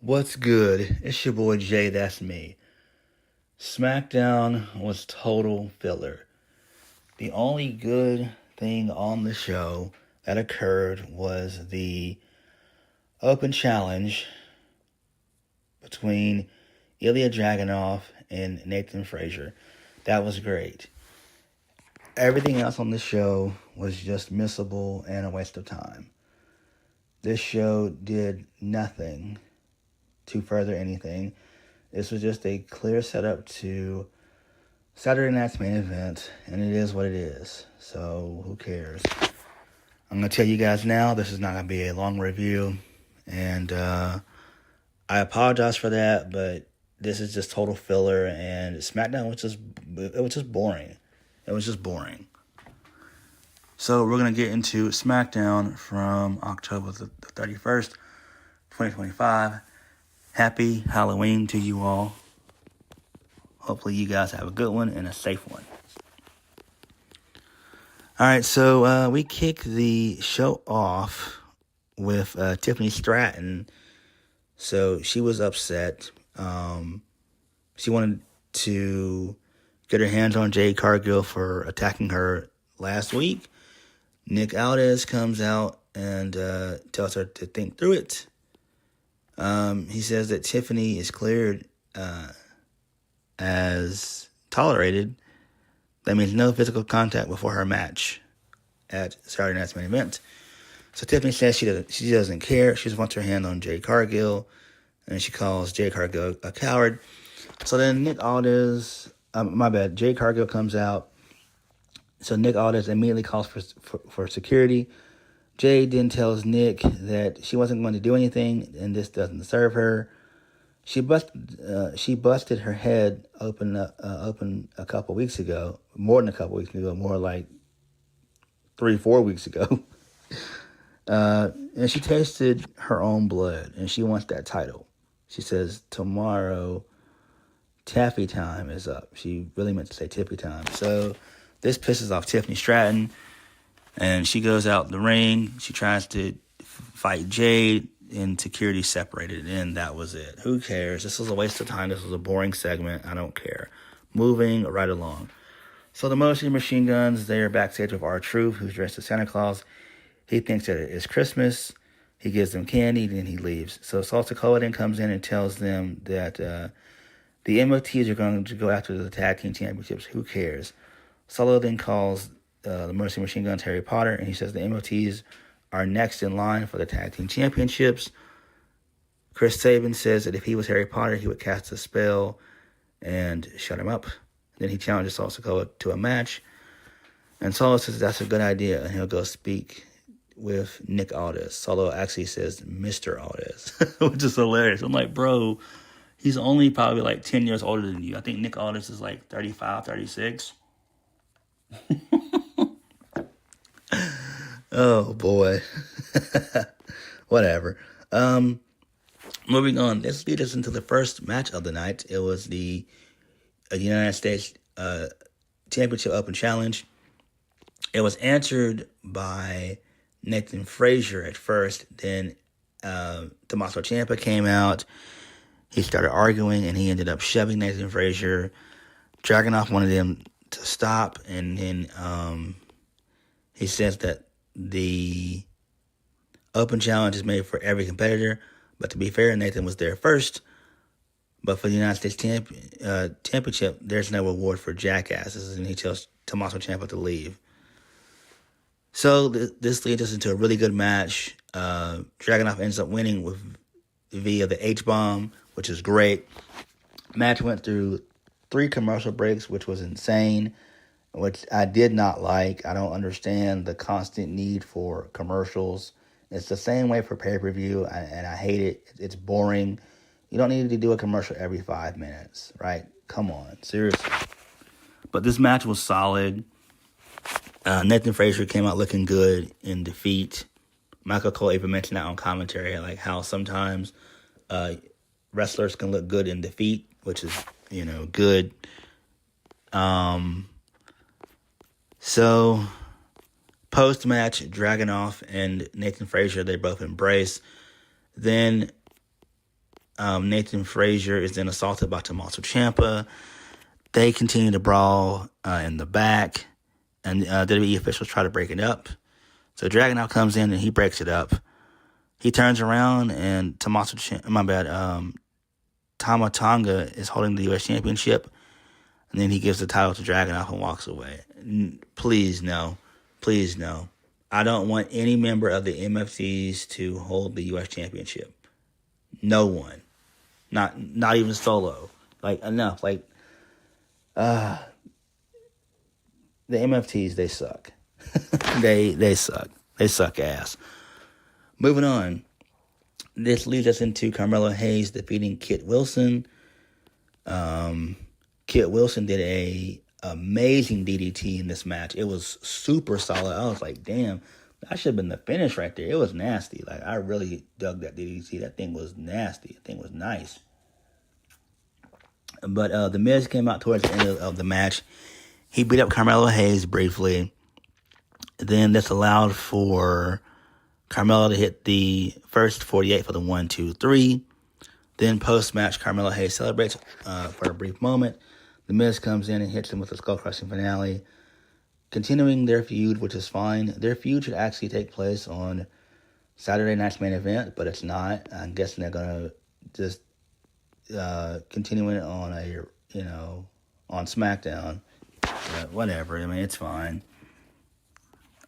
What's good? It's your boy JayThat'sMe. Smackdown was total filler. The only good thing on the show that occurred was the open challenge between Ijla Dragunov and Nathan Fraser. That was great. Everything else on the show was just missable and a waste of time. This show did nothing to further anything. This was just a clear setup to Saturday night's main event, and it is what it is. So who cares? I'm going to tell you guys now, this is not going to be a long review, and I apologize for that, but this is just total filler, and SmackDown was just boring. It was just boring. So we're going to get into SmackDown from October the 31st, 2025. Happy Halloween to you all. Hopefully you guys have a good one and a safe one. All right, so we kick the show off with Tiffany Stratton. So she was upset. She wanted to get her hands on Jade Cargill for attacking her last week. Nick Aldis comes out and tells her to think through it. He says that Tiffany is cleared as tolerated. That means no physical contact before her match at Saturday night's main event. So Tiffany says she doesn't care. She just wants her hand on Jade Cargill, and she calls Jade Cargill a coward. So then Jade Cargill comes out. So Nick Aldis immediately calls for security. Jade then tells Nick that she wasn't going to do anything, and this doesn't serve her. She busted her head open a couple weeks ago, more than a couple weeks ago, more like 3-4 weeks ago. And she tasted her own blood, and she wants that title. She says tomorrow, taffy time is up. She really meant to say tippy time. So this pisses off Tiffany Stratton, and she goes out the ring. She tries to fight Jade, and security separated, and that was it. Who cares? This was a waste of time. This was a boring segment. I don't care. Moving right along. So the Motion Machine Guns, they are backstage with R-Truth, who's dressed as Santa Claus. He thinks that it's Christmas. He gives them candy, then he leaves. So Salsa Cola comes in and tells them that the MOTs are going to go after the Tag Team Championships. Who cares? Solo then calls the Mercy Machine Guns Harry Potter, and he says the MOTs are next in line for the Tag Team Championships. Chris Sabin says that if he was Harry Potter, he would cast a spell and shut him up. Then he challenges Solo Sikoa to a match. And Solo says that's a good idea, and he'll go speak with Nick Aldis. Solo actually says Mr. Aldis, which is hilarious. I'm like, bro, he's only probably like 10 years older than you. I think Nick Aldis is like 35, 36. Oh, boy. Whatever. Moving on. Let's lead us into the first match of the night. It was the United States Championship Open Challenge. It was answered by Nathan Fraser at first. Then Tommaso Ciampa came out. He started arguing, and he ended up shoving Nathan Fraser. Dragunov wanted him to stop, and then he says that the Open Challenge is made for every competitor, but to be fair, Nathan was there first. But for the United States Championship, there's no reward for jackasses, and he tells Tommaso Ciampa to leave. So this leads us into a really good match. Dragunov ends up winning via the H-bomb, which is great. Match went through 3 commercial breaks, which was insane, which I did not like. I don't understand the constant need for commercials. It's the same way for pay-per-view, and I hate it. It's boring. You don't need to do a commercial every 5 minutes, right? Come on, seriously. But this match was solid. Nathan Fraser came out looking good in defeat. Michael Cole even mentioned that on commentary, like how sometimes wrestlers can look good in defeat, which is, good. So post-match, Dragunov and Nathan Fraser, they both embrace. Then Nathan Fraser is then assaulted by Tommaso Ciampa. They continue to brawl in the back, and WWE officials try to break it up. So Dragunov comes in and he breaks it up. He turns around and Tama Tonga is holding the U.S. Championship, and then he gives the title to Dragunov and walks away. Please no. Please no. I don't want any member of the MFTs to hold the U.S. Championship. No one. Not even Solo. Like, enough. Like, the MFTs, they suck. they suck. They suck ass. Moving on. This leads us into Carmelo Hayes defeating Kit Wilson. Kit Wilson did a amazing DDT in this match. It was super solid. I was like, damn, that should have been the finish right there. It was nasty. Like, I really dug that DDT. That thing was nasty. That thing was nice. But The Miz came out towards the end of the match. He beat up Carmelo Hayes briefly. Then this allowed for Carmelo to hit the first 48 for the 1, 2, 3. Then post-match, Carmelo Hayes celebrates for a brief moment. The Miz comes in and hits him with a skull-crushing finale, continuing their feud, which is fine. Their feud should actually take place on Saturday night's main event, but it's not. I'm guessing they're gonna just continue it on on Smackdown. But whatever. I mean, it's fine.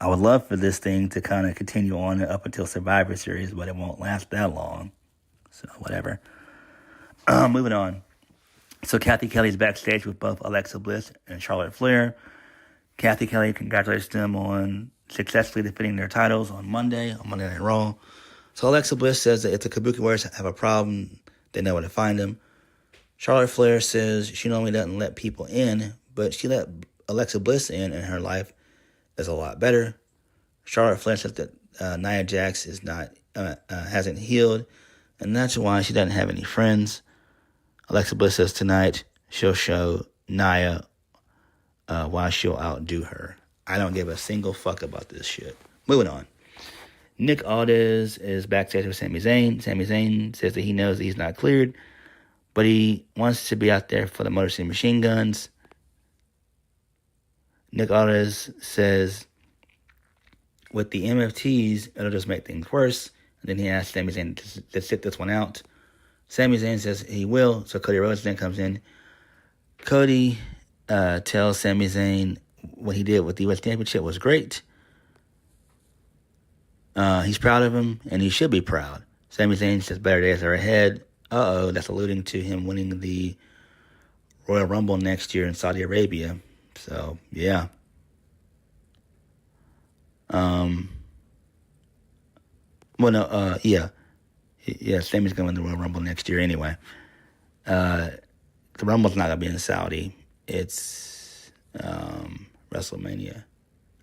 I would love for this thing to kind of continue on up until Survivor Series, but it won't last that long. So, whatever. Moving on. So, Kathy Kelly's backstage with both Alexa Bliss and Charlotte Flair. Kathy Kelly congratulates them on successfully defending their titles on Monday Night Raw. So, Alexa Bliss says that if the Kabuki Warriors have a problem, they know where to find them. Charlotte Flair says she normally doesn't let people in, but she let Alexa Bliss in, and her life is a lot better. Charlotte Flair says that Nia Jax is hasn't healed, and that's why she doesn't have any friends. Alexa Bliss says tonight she'll show Nia why she'll outdo her. I don't give a single fuck about this shit. Moving on. Nick Aldis is backstage with Sami Zayn. Sami Zayn says that he knows that he's not cleared, but he wants to be out there for the Motor City Machine Guns. Nick Aldis says, with the MFTs, it'll just make things worse. And then he asks Sami Zayn to sit this one out. Sami Zayn says he will, so Cody Rhodes then comes in. Cody tells Sami Zayn what he did with the U.S. Championship was great. He's proud of him, and he should be proud. Sami Zayn says better days are ahead. That's alluding to him winning the Royal Rumble next year in Saudi Arabia. So, yeah. Yeah, Sami's going to win the Royal Rumble next year anyway. The Rumble's not going to be in Saudi. It's WrestleMania.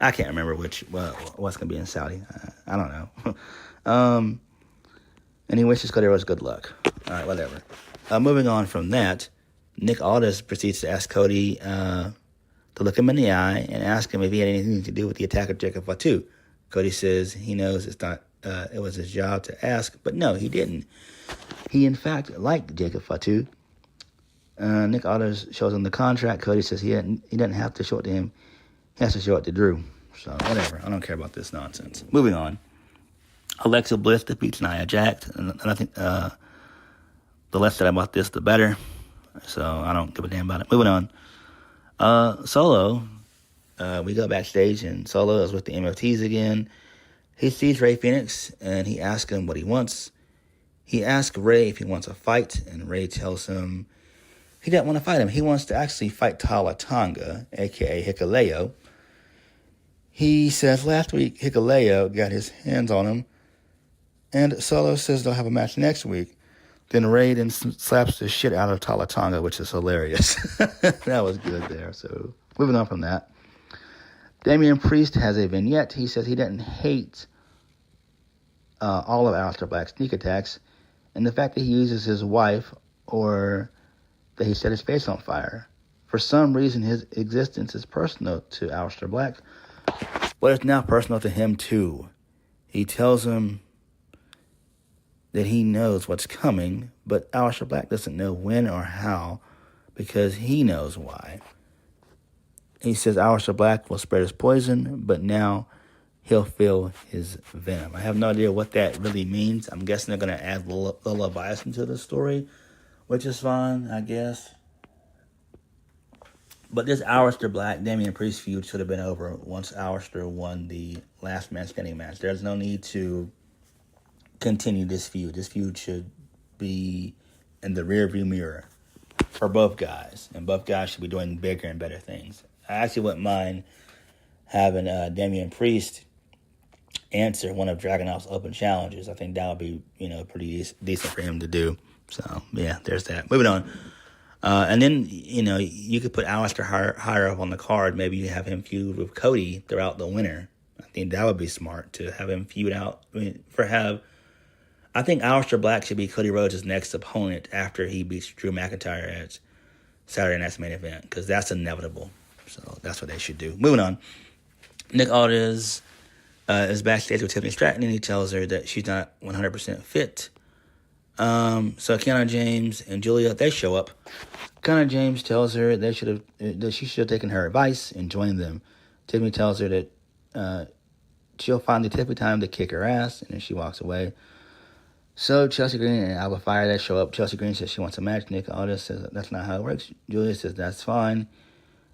I can't remember what's going to be in Saudi. I don't know. And he wishes Cody Rhodes good luck. All right, whatever. Moving on from that, Nick Aldis proceeds to ask Cody to look him in the eye and ask him if he had anything to do with the attack of Jacob Fatu. Cody says he knows it's not. It was his job to ask, but no, he didn't. He, in fact, liked Jacob Fatu. Nick Aldis shows him the contract. Cody says he doesn't have to show it to him. He has to show it to Drew. So, whatever. I don't care about this nonsense. Moving on. Alexa Bliss defeats Nia Jax. And I think the less said about this, the better. So, I don't give a damn about it. Moving on. Solo. We go backstage, and Solo is with the MFTs again. He sees Rey Fenix, and he asks him what he wants. He asks Rey if he wants a fight, and Rey tells him he doesn't want to fight him. He wants to actually fight Tala Tonga, a.k.a. Hikuleo. He says last week Hikuleo got his hands on him, and Solo says they'll have a match next week. Then Rey then slaps the shit out of Tala Tonga, which is hilarious. That was good there. So, moving on from that. Damian Priest has a vignette. He says he doesn't hate all of Aleister Black's sneak attacks, and the fact that he uses his wife or that he set his face on fire. For some reason, his existence is personal to Aleister Black, but it's now personal to him too. He tells him that he knows what's coming, but Aleister Black doesn't know when or how because he knows why. He says Aleister Black will spread his poison, but now he'll feel his venom. I have no idea what that really means. I'm guessing they're going to add Lola Bison to the story, which is fine, I guess. But this Aleister Black, Damian Priest feud should have been over once Aleister won the last man standing match. There's no need to continue this feud. This feud should be in the rearview mirror for both guys. And both guys should be doing bigger and better things. I actually wouldn't mind having Damian Priest answer one of Dragunov's open challenges. I think that would be, pretty decent for him to do. So, yeah, there's that. Moving on. And then, you could put Aleister higher up on the card. Maybe you have him feud with Cody throughout the winter. I think that would be smart to have him feud out. I think Aleister Black should be Cody Rhodes' next opponent after he beats Drew McIntyre at Saturday Night's Main Event, because that's inevitable. So that's what they should do. Moving on. Nick Aldis is backstage with Tiffany Stratton, and he tells her that she's not 100% fit. So Kiana James and Julia, they show up. Kiana James tells her that she should have taken her advice and joined them. Tiffany tells her that she'll find the Tiffany time to kick her ass, and then she walks away. So Chelsea Green and Alba Fire, they show up. Chelsea Green says she wants a match. Nick Aldis says that's not how it works. Julia says that's fine.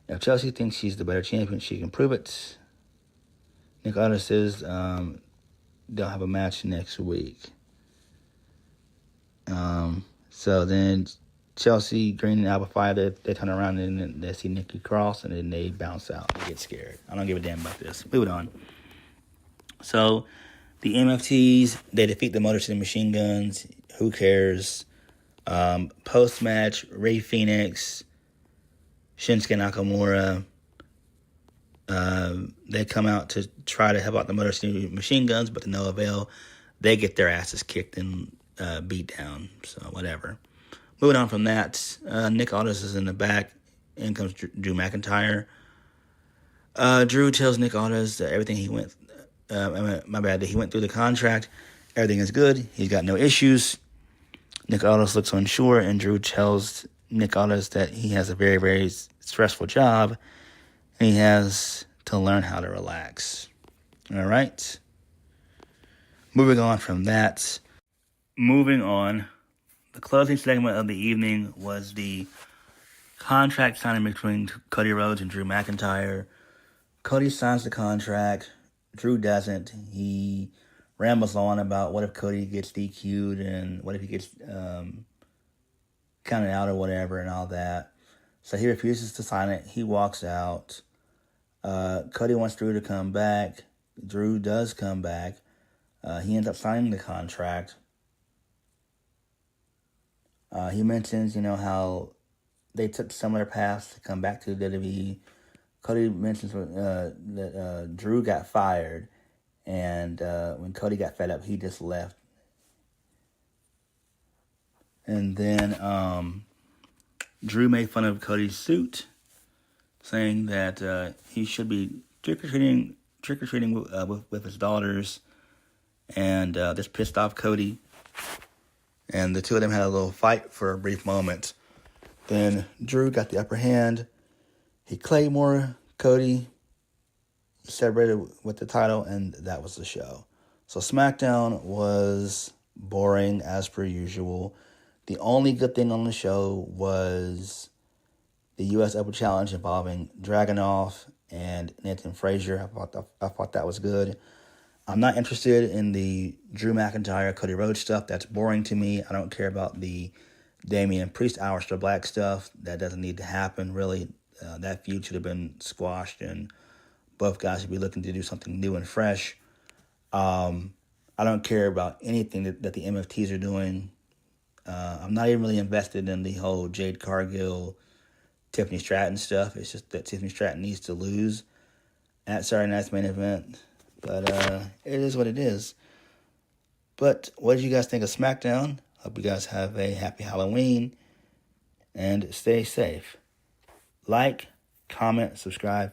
If Chelsea thinks she's the better champion, she can prove it. Nick Aldis says they'll have a match next week. So then Chelsea Green and Alba Fire, they turn around and they see Nikki Cross, and then they bounce out. They get scared. I don't give a damn about this. Moving on. So the MFTs, they defeat the Motor City Machine Guns. Who cares? Post-match, Rey Fenix, Shinsuke Nakamura, they come out to try to help out the Motor City Machine Guns, but to no avail. They get their asses kicked and beat down, so whatever. Moving on from that, Nick Aldis is in the back. In comes Drew McIntyre. Drew tells Nick Aldis that everything he went... that he went through the contract. Everything is good. He's got no issues. Nick Aldis looks unsure, and Drew tells Nick Aldis that he has a very, very stressful job, and he has to learn how to relax. All right. Moving on from that. The closing segment of the evening was the contract signing between Cody Rhodes and Drew McIntyre. Cody signs the contract. Drew doesn't. He rambles on about what if Cody gets DQ'd and what if he gets counted out or whatever and all that. So he refuses to sign it. He walks out. Cody wants Drew to come back. Drew does come back. He ends up signing the contract. He mentions, how they took similar paths to come back to the WWE. Cody mentions that Drew got fired, and when Cody got fed up, he just left. And then Drew made fun of Cody's suit, saying that he should be trick-or-treating with his daughters, and this pissed off Cody. And the two of them had a little fight for a brief moment. Then Drew got the upper hand. He Claymore Cody, separated with the title, and that was the show. So Smackdown was boring as per usual. The only good thing on the show was the U.S. Open Challenge involving Dragunov and Nathan Fraser. I thought that was good. I'm not interested in the Drew McIntyre, Cody Rhodes stuff. That's boring to me. I don't care about the Damian Priest, Aleister Black stuff. That doesn't need to happen, really. That feud should have been squashed, and both guys should be looking to do something new and fresh. I don't care about anything that the MFTs are doing. I'm not even really invested in the whole Jade Cargill, Tiffany Stratton stuff. It's just that Tiffany Stratton needs to lose at Saturday Night's Main Event. But it is what it is. But what did you guys think of SmackDown? Hope you guys have a happy Halloween and stay safe. Like, comment, subscribe.